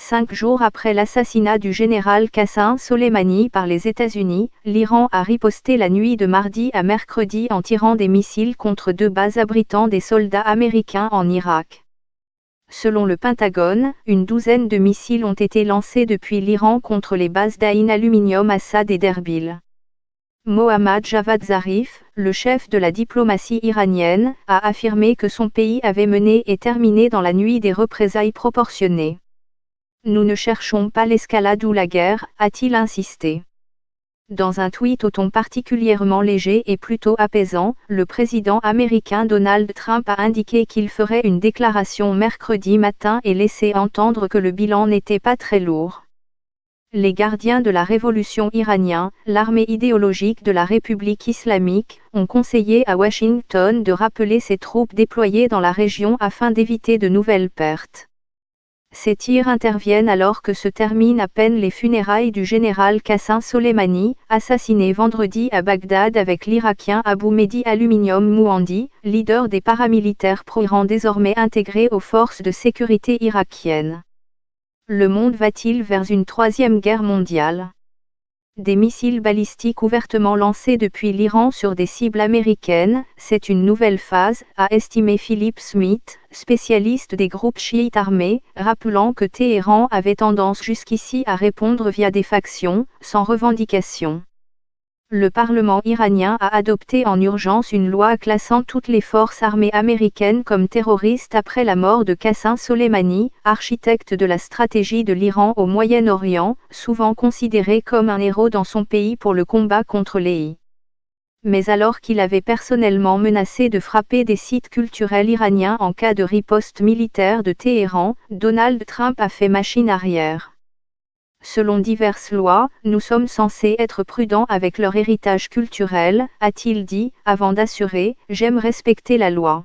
5 jours après l'assassinat du général Qassem Soleimani par les États-Unis, l'Iran a riposté la nuit de mardi à mercredi en tirant des missiles contre 2 bases abritant des soldats américains en Irak. Selon le Pentagone, une douzaine de missiles ont été lancés depuis l'Iran contre les bases d'Ain Aluminium Assad et d'Erbil. Mohammad Javad Zarif, le chef de la diplomatie iranienne, a affirmé que son pays avait mené et terminé dans la nuit des représailles proportionnées. Nous ne cherchons pas l'escalade ou la guerre, a-t-il insisté. Dans un tweet au ton particulièrement léger et plutôt apaisant, le président américain Donald Trump a indiqué qu'il ferait une déclaration mercredi matin et laissé entendre que le bilan n'était pas très lourd. Les gardiens de la révolution iranienne, l'armée idéologique de la République islamique, ont conseillé à Washington de rappeler ses troupes déployées dans la région afin d'éviter de nouvelles pertes. Ces tirs interviennent alors que se terminent à peine les funérailles du général Qassem Soleimani, assassiné vendredi à Bagdad avec l'Irakien Abu Mehdi Aluminium Mouhandi, leader des paramilitaires pro-Iran désormais intégrés aux forces de sécurité irakiennes. Le monde va-t-il vers une troisième guerre mondiale ? Des missiles balistiques ouvertement lancés depuis l'Iran sur des cibles américaines, c'est une nouvelle phase, a estimé Philip Smith, spécialiste des groupes chiites armés, rappelant que Téhéran avait tendance jusqu'ici à répondre via des factions, sans revendication. Le Parlement iranien a adopté en urgence une loi classant toutes les forces armées américaines comme terroristes après la mort de Qassem Soleimani, architecte de la stratégie de l'Iran au Moyen-Orient, souvent considéré comme un héros dans son pays pour le combat contre l'EI. Mais alors qu'il avait personnellement menacé de frapper des sites culturels iraniens en cas de riposte militaire de Téhéran, Donald Trump a fait machine arrière. Selon diverses lois, nous sommes censés être prudents avec leur héritage culturel, a-t-il dit, avant d'assurer « J'aime respecter la loi ».